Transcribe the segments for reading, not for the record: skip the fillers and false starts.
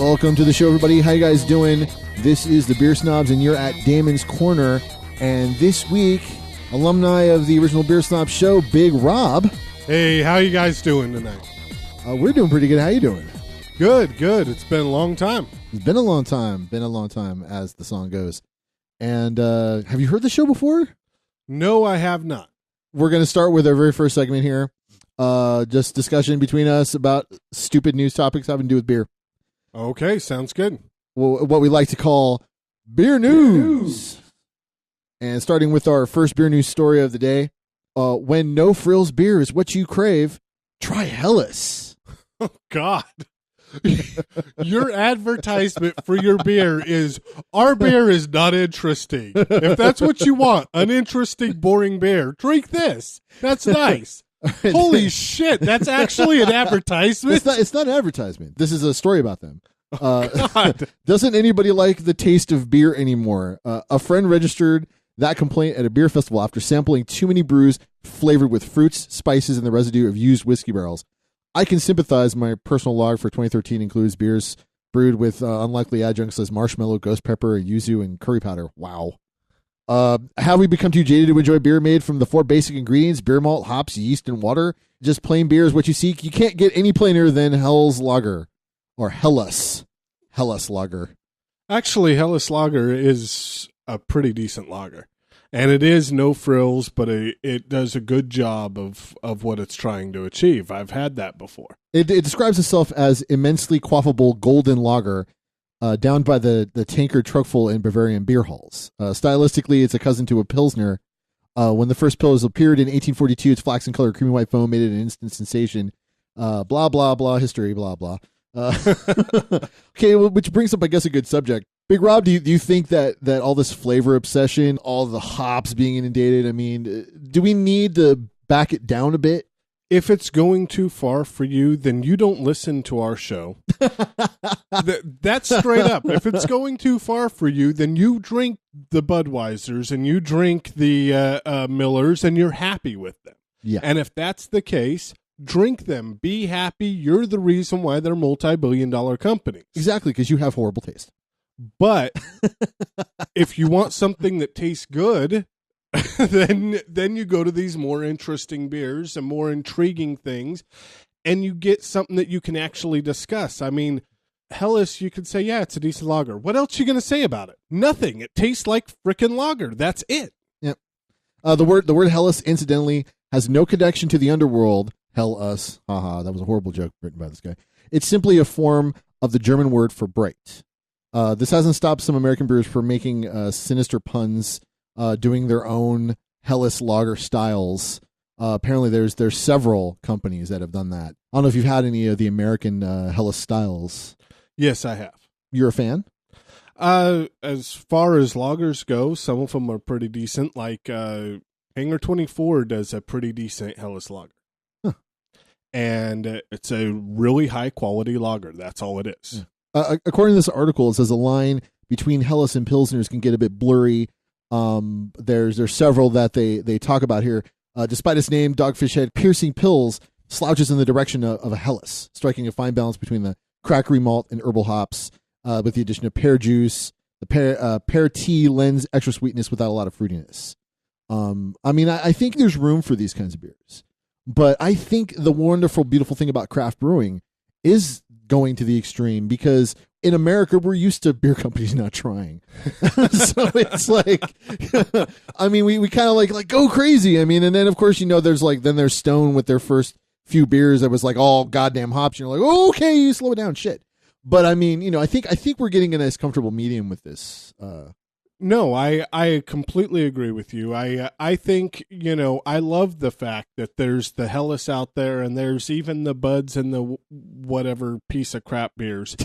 Welcome to the show, everybody. How you guys doing? This is the Beer Snobs, and you're at Daemon's Corner. And this week, alumni of the original Beer Snobs show, Big Rob. Hey, how you guys doing tonight? We're doing pretty good. How you doing? Good, good. It's been a long time. It's been a long time. Been a long time, as the song goes. And have you heard the show before? No, I have not. We're going to start with our very first segment here. Just discussion between us about stupid news topics having to do with beer. Okay, sounds good. Well, what we like to call beer news. And starting with our first beer news story of the day. When no frills beer is what you crave, try Helles. Oh, God. Your advertisement for your beer is, our beer is not interesting. If that's what you want, uninteresting, boring beer, drink this. That's nice. Holy shit, that's actually an advertisement? It's not an advertisement. This is a story about them. Doesn't anybody like the taste of beer anymore? A friend registered that complaint at a beer festival after sampling too many brews flavored with fruits, spices, and the residue of used whiskey barrels. I can sympathize. My personal log for 2013 includes beers brewed with unlikely adjuncts as marshmallow, ghost pepper, yuzu, and curry powder. Wow. Have we become too jaded to enjoy beer made from the four basic ingredients: beer malt, hops, yeast, and water? Just plain beer is what you seek. You can't get any plainer than Helles Lager or Helles Lager. Actually, Helles Lager is a pretty decent lager. And it is no frills, but it does a good job of what it's trying to achieve. I've had that before. It describes itself as immensely quaffable golden lager downed by the tankard truckful in Bavarian beer halls. Stylistically, it's a cousin to a Pilsner. When the first Pils appeared in 1842, its flaxen-colored creamy white foam made it an instant sensation. Blah, blah, blah, history, blah, blah. Okay, well, which brings up, I guess, a good subject. Big Rob, do you think that all this flavor obsession, all the hops being inundated, I mean, do we need to back it down a bit? If it's going too far for you, then you don't listen to our show. That's straight up. If it's going too far for you, then you drink the Budweisers and you drink the Millers and you're happy with them. Yeah. And if that's the case, drink them. Be happy. You're the reason why they're multi-billion-dollar companies. Exactly, because you have horrible taste. But if you want something that tastes good, then you go to these more interesting beers and more intriguing things, and you get something that you can actually discuss. I mean, Helles, you could say, yeah, it's a decent lager. What else are you going to say about it? Nothing. It tastes like frickin' lager. That's it. Yep. The word Helles, incidentally, has no connection to the underworld. Hell us. Haha, that was a horrible joke written by this guy. It's simply a form of the German word for bright. This hasn't stopped some American brewers from making sinister puns, doing their own Helles lager styles. Apparently, there's several companies that have done that. I don't know if you've had any of the American Helles styles. Yes, I have. You're a fan? As far as lagers go, some of them are pretty decent. Like Hangar 24 does a pretty decent Helles lager. Huh. And it's a really high-quality lager. That's all it is. Yeah. According to this article, it says the line between Helles and Pilsners can get a bit blurry. There's several that they talk about here. Despite its name, Dogfish Head Piercing Pils slouches in the direction of a Helles, striking a fine balance between the crackery malt and herbal hops, with the addition of pear juice. The pear tea lends extra sweetness without a lot of fruitiness. I mean, I think there's room for these kinds of beers, but I think the wonderful, beautiful thing about craft brewing is going to the extreme, because in America we're used to beer companies not trying. So it's like, I mean, we kind of like go crazy. I mean, and then of course, there's Stone with their first few beers that was like all goddamn hops. You're like, oh, okay, you slow it down, shit. But I mean, I think we're getting a nice comfortable medium with this. No, I completely agree with you. I think, I love the fact that there's the Helles out there and there's even the Buds and the whatever piece of crap beers.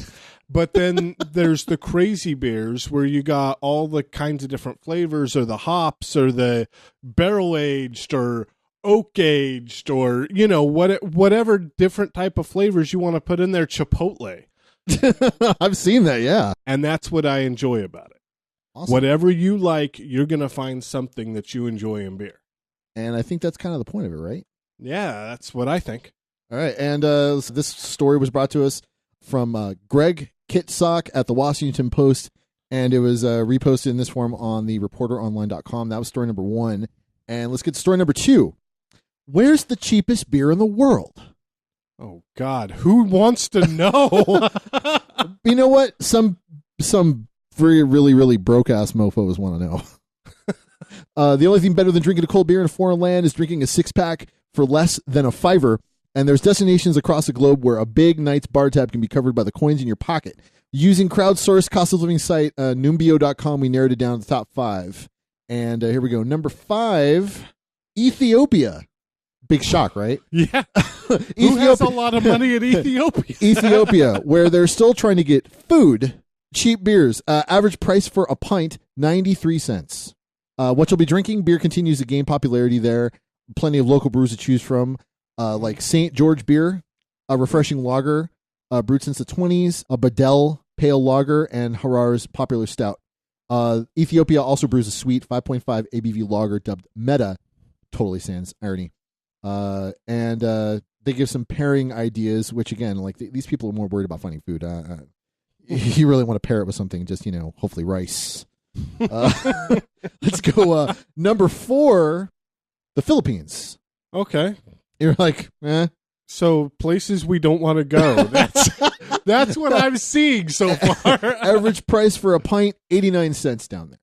But then there's the crazy beers where you got all the kinds of different flavors, or the hops, or the barrel aged, or oak aged, or, whatever different type of flavors you want to put in there. Chipotle. I've seen that, yeah. And that's what I enjoy about it. Awesome. Whatever you like, you're going to find something that you enjoy in beer. And I think that's kind of the point of it, right? Yeah, that's what I think. All right. And this story was brought to us from Greg Kit Sock at the Washington Post, and it was reposted in this form on the reporteronline.com. That was story number 1. And let's get to story number 2. Where's the cheapest beer in the world? Oh, God. Who wants to know? You know what? Some very, really, really broke-ass mofos want to know. The only thing better than drinking a cold beer in a foreign land is drinking a 6-pack for less than a $5. And there's destinations across the globe where a big night's bar tab can be covered by the coins in your pocket. Using crowdsourced cost of living site Numbeo.com, we narrowed it down to the top 5. And here we go. Number 5, Ethiopia. Big shock, right? Yeah. Who has a lot of money in Ethiopia? Ethiopia, where they're still trying to get food, cheap beers. Average price for a pint, 93 cents. What you'll be drinking, beer continues to gain popularity there. Plenty of local brews to choose from, like St. George beer, a refreshing lager, brewed since the 20s, a Badel pale lager, and Harar's popular stout. Ethiopia also brews a sweet 5.5 ABV lager dubbed Meta. Totally sans irony. And they give some pairing ideas, which again, like these people are more worried about finding food. You really want to pair it with something, just, hopefully rice. Let's go. Number 4, the Philippines. Okay. You're like, eh. So places we don't want to go. That's what I'm seeing so far. Average price for a pint, 89 cents down there.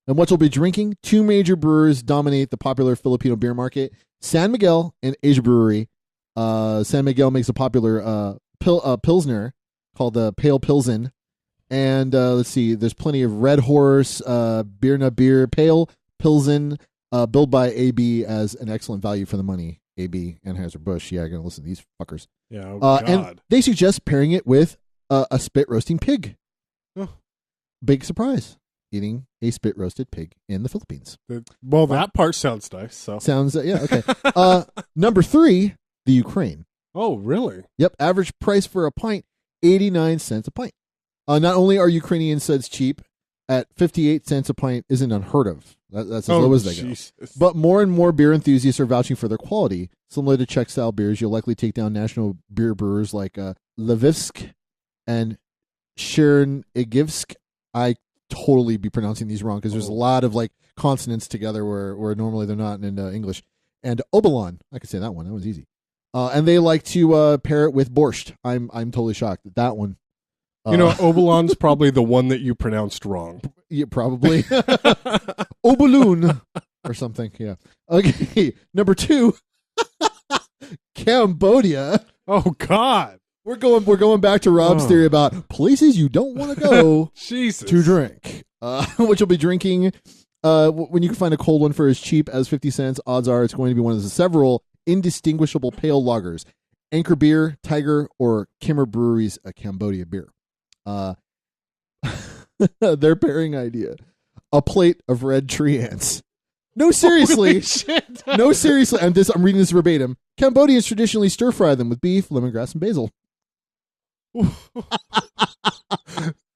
And what you'll be drinking, 2 major brewers dominate the popular Filipino beer market, San Miguel and Asia Brewery. San Miguel makes a popular Pilsner called the Pale Pilsen. And let's see, there's plenty of Red Horse, Beer Na Beer, Pale Pilsen, billed by AB as an excellent value for the money. AB, Anheuser-Busch. Yeah, I'm going to listen to these fuckers. Yeah, oh God. And they suggest pairing it with a spit roasting pig. Oh. Big surprise. Eating a spit roasted pig in the Philippines. Well, that part sounds nice. So sounds, yeah, okay. Number 3, the Ukraine. Oh, really? Yep, average price for a pint, 89 cents a pint. Not only are Ukrainian suds cheap, at 58 cents a pint isn't unheard of. That's as low as they go. But more and more beer enthusiasts are vouching for their quality. Similar to Czech-style beers, you'll likely take down national beer brewers like Lvivsk and Chernigivsk. I totally be pronouncing these wrong because there's a lot of like consonants together where normally they're not in English. And Obolon, I could say that one. That was easy. And they like to pair it with borscht. I'm totally shocked at that one. Obolon's probably the one that you pronounced wrong. Yeah, probably. Oboloon or something. Yeah. Okay. Number 2, Cambodia. Oh God. We're going back to Rob's theory about places you don't want to go Jesus. to drink. What you'll be drinking when you can find a cold one for as cheap as 50 cents, odds are it's going to be one of the several indistinguishable pale lagers. Anchor Beer, Tiger, or Kimmer Brewery's Cambodia beer. Their pairing idea: a plate of red tree ants. No, seriously. No, seriously. I'm reading this verbatim. Cambodians traditionally stir fry them with beef, lemongrass, and basil.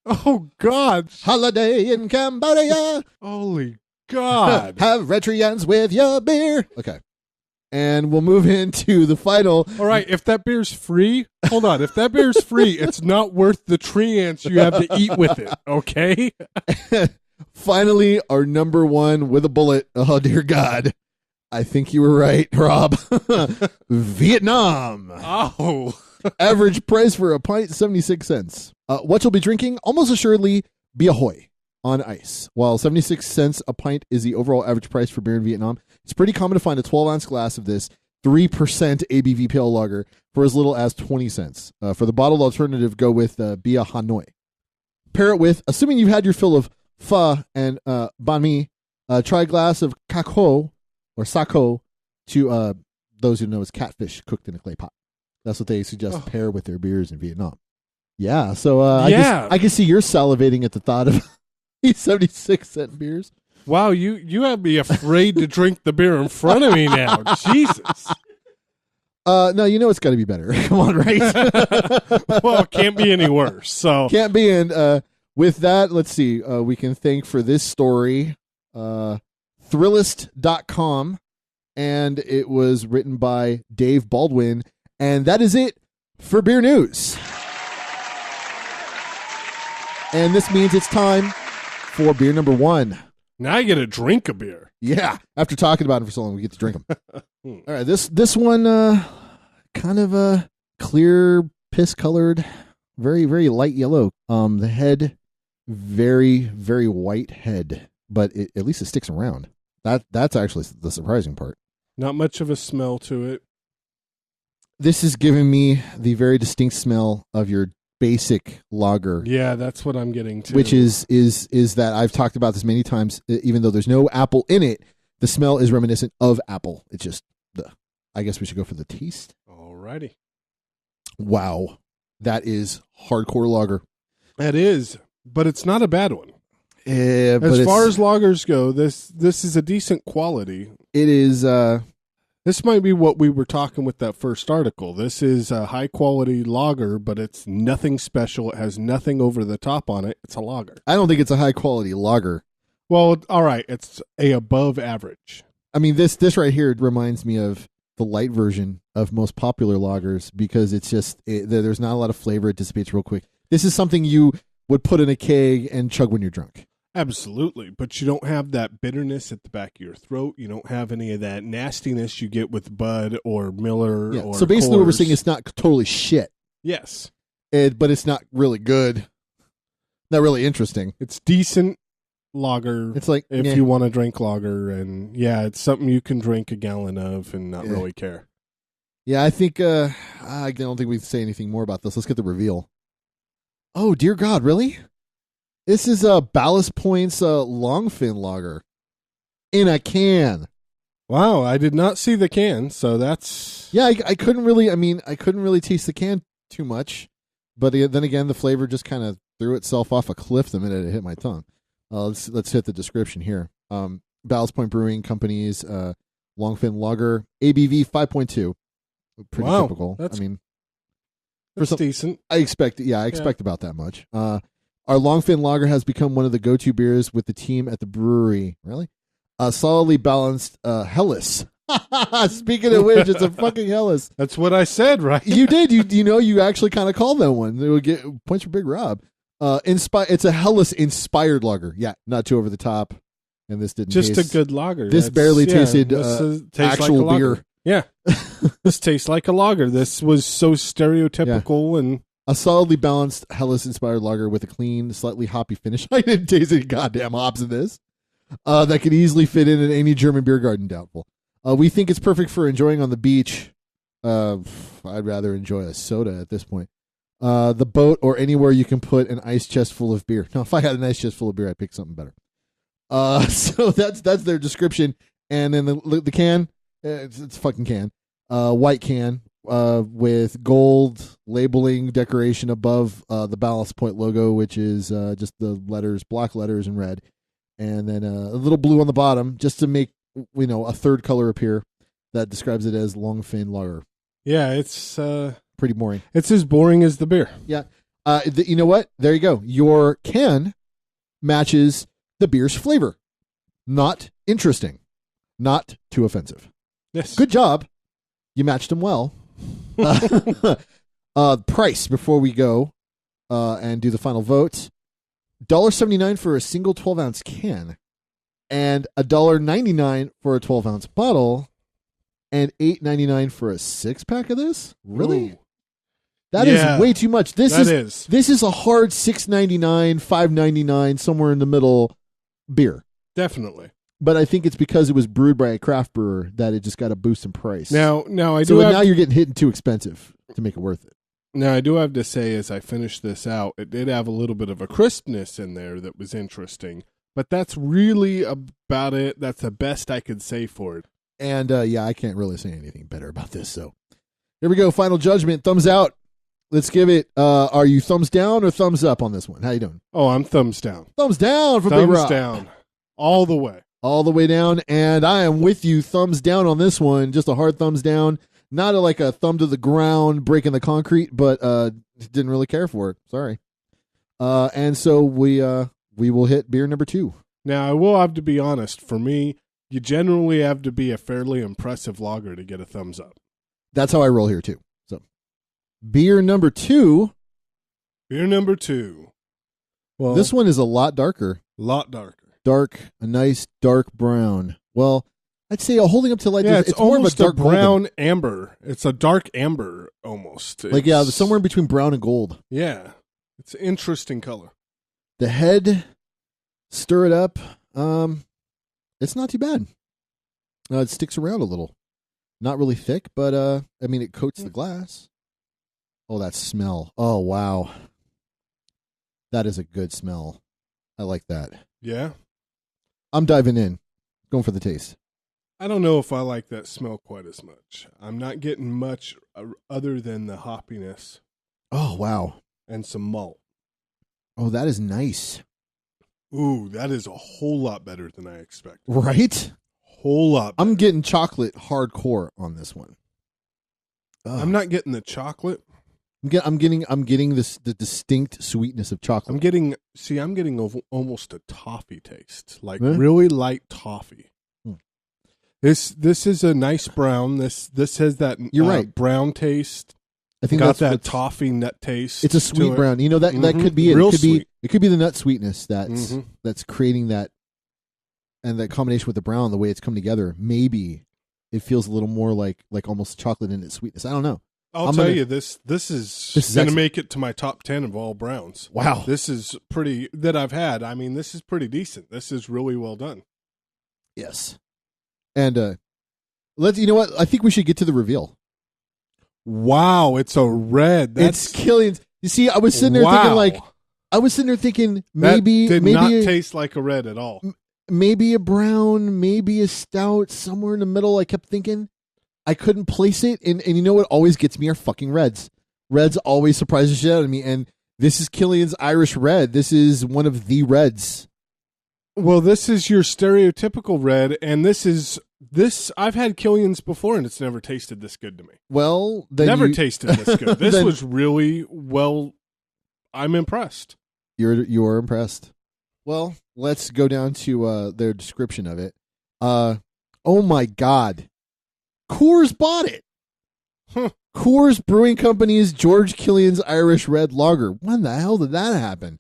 Oh God! Holiday in Cambodia. Holy God! Have red tree ants with your beer. Okay. And we'll move into the final. All right, if that beer's free, hold on. If that beer's free, it's not worth the tree ants you have to eat with it, okay? Finally, our number 1 with a bullet. Oh, dear God. I think you were right, Rob. Vietnam. Oh. Average price for a pint, 76 cents. What you'll be drinking, almost assuredly, Bia Hoi on ice. While 76 cents a pint is the overall average price for beer in Vietnam, it's pretty common to find a 12-ounce glass of this 3% ABV pale lager for as little as 20 cents. For the bottled alternative, go with Bia Hanoi. Pair it with, assuming you've had your fill of pho and banh mi, try a glass of kako or sako to those who know as catfish cooked in a clay pot. That's what they suggest pair with their beers in Vietnam. Yeah, so I can see you're salivating at the thought of these 76-cent beers. Wow, you have me afraid to drink the beer in front of me now. Jesus. No, it's got to be better. Come on, right? Well, it can't be any worse. So can't be. And with that, let's see. We can thank for this story, Thrillist.com, and it was written by Dave Baldwin. And that is it for Beer News. And this means it's time for beer number 1. Now I get to drink a beer. Yeah. After talking about it for so long, we get to drink them. All right. This one, kind of a clear, piss-colored, very, very light yellow. The head, very, very white head, but at least it sticks around. That's actually the surprising part. Not much of a smell to it. This is giving me the very distinct smell of your basic lager. Yeah, that's what I'm getting to. Which is that I've talked about this many times. Even though there's no apple in it, the smell is reminiscent of apple. It's just I guess we should go for the taste. Alrighty. Wow, that is hardcore lager. That is, but it's not a bad one. As far as lagers go, this is a decent quality. It is. This might be what we were talking with that first article. This is a high-quality lager, but it's nothing special. It has nothing over the top on it. It's a lager. I don't think it's a high-quality lager. Well, all right. It's a above average. I mean, this right here reminds me of the light version of most popular lagers because it's just there's not a lot of flavor. It dissipates real quick. This is something you would put in a keg and chug when you're drunk. Absolutely, but you don't have that bitterness at the back of your throat. You don't have any of that nastiness you get with Bud or Miller. Or so basically, what we're Coors. saying is not totally shit. Yes, but it's not really good. Not really interesting. It's decent lager. It's like if you want to drink lager, and it's something you can drink a gallon of and not really care. Yeah, I think I don't think we can say anything more about this. Let's get the reveal. Oh dear God, really? This is a Ballast Point's Longfin lager in a can. Wow, I did not see the can, so that's... Yeah, I couldn't really, I couldn't really taste the can too much, but then again, the flavor just kind of threw itself off a cliff the minute it hit my tongue. Let's hit the description here. Ballast Point Brewing Company's Longfin lager, ABV 5.2. Pretty typical. That's for decent. I expect about that much. Our Longfin lager has become one of the go-to beers with the team at the brewery. Really? A solidly balanced Helles. Speaking of which, it's a fucking Helles. That's what I said, right? You did. You actually kind of called that one. It would get points for Big Rob. It's a Helles-inspired lager. Yeah, not too over the top. And this didn't just taste... a good lager. This barely tasted actual like beer. Yeah. This tastes like a lager. This was so stereotypical and... A solidly balanced Helles-inspired lager with a clean, slightly hoppy finish. I didn't taste any goddamn hops in this. That could easily fit in at any German beer garden, doubtful. We think it's perfect for enjoying on the beach. I'd rather enjoy a soda at this point. The boat or anywhere you can put an ice chest full of beer. Now, if I had an ice chest full of beer, I'd pick something better. So that's their description. And then the can, it's a fucking can. White can. With gold labeling decoration above the Ballast Point logo, which is just the letters, block letters in red, and then a little blue on the bottom, just to make a third color appear that describes it as Longfin lager. Yeah, it's pretty boring. It's as boring as the beer. Yeah, you know what? There you go. Your can matches the beer's flavor. Not interesting. Not too offensive. Yes. Good job. You matched them well. Price before we go and do the final vote. $1.79 for a single 12-ounce can, and $1.99 for a 12-ounce bottle, and $8.99 for a 6-pack of this. Really? Ooh. That is way too much. This is a hard $6.99, $5.99, somewhere in the middle beer. Definitely. But I think it's because it was brewed by a craft brewer that it just got a boost in price. Now you're getting hit too expensive to make it worth it. Now I do have to say, as I finish this out, it did have a little bit of a crispness in there that was interesting. But that's really about it. That's the best I could say for it. And I can't really say anything better about this. So here we go. Final judgment. Thumbs out. Let's give it. Are you thumbs down or thumbs up on this one? How you doing? Oh, I'm thumbs down. Thumbs down for Big Rob. Thumbs down. All the way. All the way down, and I am with you. Thumbs down on this one. Just a hard thumbs down. Not like a thumb to the ground, breaking the concrete, but didn't really care for it. Sorry. And so we will hit beer number 2. Now, I will have to be honest. For me, you generally have to be a fairly impressive lager to get a thumbs up. That's how I roll here, too. So, beer number 2. Beer number 2. Well, this one is a lot darker. Lot darker. A nice dark brown. Well, I'd say holding up to light. Yeah, it's more of a almost dark brown golden. amber. It's a dark amber almost. Like somewhere in between brown and gold. Yeah, it's an interesting color. The head, stir it up. It's not too bad. It sticks around a little. Not really thick, but I mean, it coats the glass. Oh, that smell. Oh, wow. That is a good smell. I like that. Yeah? I'm diving in. Going for the taste. I don't know if I like that smell quite as much. I'm not getting much other than the hoppiness. Oh, wow. And some malt. Oh, that is nice. Ooh, that is a whole lot better than I expected. Right? Whole lot better. I'm getting chocolate hardcore on this one. I'm not getting the chocolate. I'm getting this the distinct sweetness of chocolate. I'm getting almost a toffee taste, like really light toffee. This is a nice brown. This has that You're right. brown taste. I think got that toffee nut taste. It's a sweet brown. You know that could be it. Real it could sweet. It could be the nut sweetness that's creating that, and that combination with the brown, the way it's come together. Maybe it feels a little more like almost chocolate in its sweetness. I don't know. I'll tell you this is going to make it to my top 10 of all browns. Wow. This is pretty that I've had. I mean, this is pretty decent. This is really well done. Yes. And you know what? I think we should get to the reveal. Wow, it's a red. It's Killian's. You see, I was sitting there thinking maybe that did not taste like a red at all. Maybe a brown, maybe a stout, somewhere in the middle. I kept thinking. I couldn't place it, and you know what always gets me are fucking reds. Reds always surprise the shit out of me, and this is Killian's Irish Red. This is one of the reds. Well, this is your stereotypical red, and this. I've had Killian's before, and it's never tasted this good to me. Well, then never tasted this good. This was really well. I'm impressed. You're impressed. Well, let's go down to their description of it. Oh my God. Coors bought it. Coors Brewing Company's George Killian's Irish Red Lager. When the hell did that happen?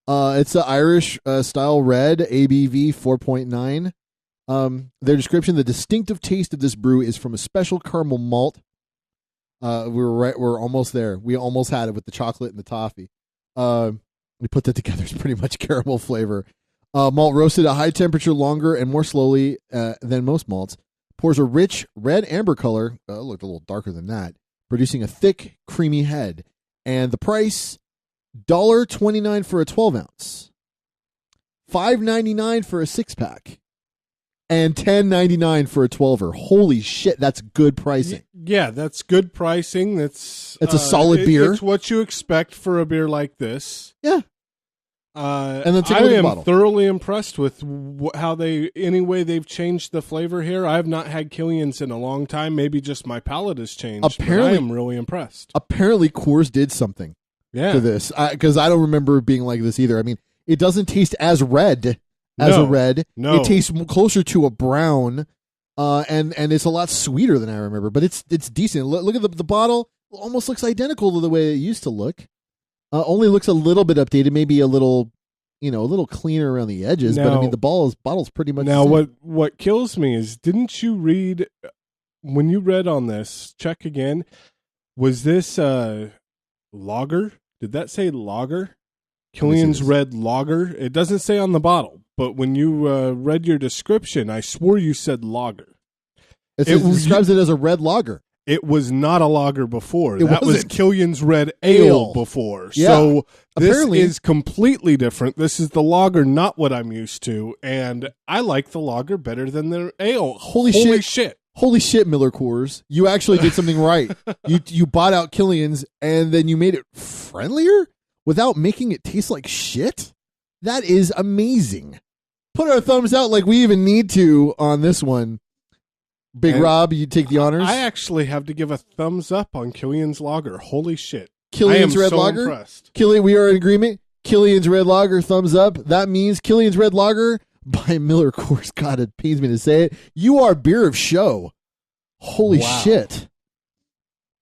It's an Irish style red, ABV 4.9. Their description: the distinctive taste of this brew is from a special caramel malt. We're almost there. We almost had it with the chocolate and the toffee. We put that together. It's pretty much caramel flavor. Malt roasted at high temperature longer and more slowly than most malts. Pours a rich red amber color, looked a little darker than that, producing a thick, creamy head. And the price, $1.29 for a 12-ounce, $5.99 for a 6-pack, and $10.99 for a 12er. Holy shit, that's good pricing. Yeah, that's good pricing. That's a solid beer. It's what you expect for a beer like this. Yeah. And then take a look at the bottle. Thoroughly impressed with how they've changed the flavor here. I have not had Killian's in a long time. Maybe just my palate has changed. Apparently, I am really impressed. Apparently, Coors did something to this, because I don't remember it being like this either. I mean, it doesn't taste as red as a red. No, it tastes closer to a brown, and it's a lot sweeter than I remember. But it's decent. Look at the bottle; it almost looks identical to the way it used to look. Only looks a little bit updated, maybe a little cleaner around the edges. But I mean, the bottle's pretty much. Now, what kills me is, didn't you read when you read on this? Check again. Was this lager? Did that say lager? Killian's Red Lager. It doesn't say on the bottle, but when you read your description, I swore you said lager. It describes it as a red lager. It was not a lager before. That was Killian's Red Ale before. Yeah. So Apparently. This is completely different. This is the lager, not what I'm used to. And I like the lager better than the ale. Holy shit. Holy shit, Miller Coors. You actually did something right. You bought out Killian's and then you made it friendlier without making it taste like shit? That is amazing. Put our thumbs out like we even need to on this one. Big Rob, you take the honors. I actually have to give a thumbs up on Killian's Lager. Holy shit. Killian's Red so Lager? Impressed. Killian, we are in agreement. Killian's Red Lager, thumbs up. That means Killian's Red Lager by Miller Coors. God, it pains me to say it. You are beer of show. Holy shit.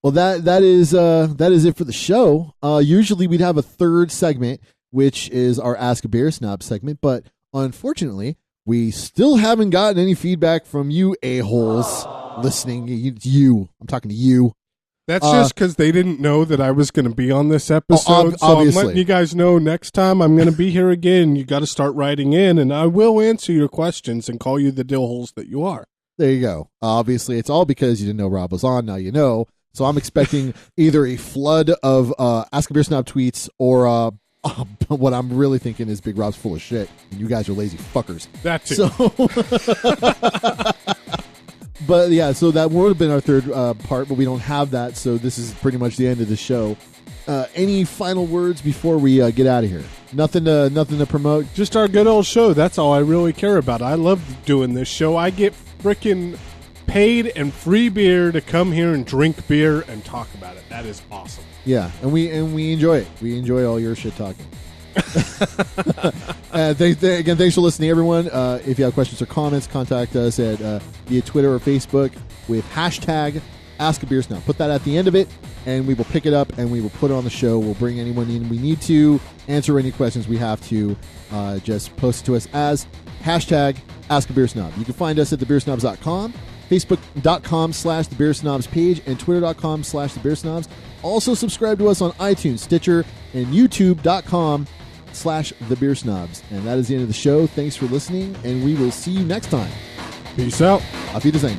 Well, that is it for the show. Usually we'd have a third segment which is our Ask a Beer Snob segment. But unfortunately, we still haven't gotten any feedback from you a-holes listening. You. I'm talking to you. That's just because they didn't know that I was going to be on this episode. So obviously. I'm letting you guys know next time I'm going to be here again. You got to start writing in, and I will answer your questions and call you the dillholes that you are. There you go. Obviously, it's all because you didn't know Rob was on. Now you know. So I'm expecting either a flood of Ask a Beer Snob tweets or what I'm really thinking is Big Rob's full of shit, and you guys are lazy fuckers. That too. So, but yeah, so that would have been our third part, but we don't have that, so this is pretty much the end of the show. Any final words before we get out of here? Nothing to promote. Just our good old show. That's all I really care about. I love doing this show. I get freaking paid and free beer to come here and drink beer and talk about it. That is awesome. Yeah, and we enjoy it. We enjoy all your shit talking. Again, thanks for listening, everyone. If you have questions or comments, contact us at via Twitter or Facebook with hashtag #AskABeerSnob. Put that at the end of it, and we will pick it up and we will put it on the show. We'll bring anyone in we need to, answer any questions we have to. Just post it to us as hashtag #AskABeerSnob. You can find us at thebeersnobs.com, Facebook.com/thebeersnobs page, and Twitter.com/thebeersnobs. Also subscribe to us on iTunes, Stitcher, and YouTube.com/thebeersnobs. And that is the end of the show. Thanks for listening, and we will see you next time. Peace out. Auf Wiedersehen.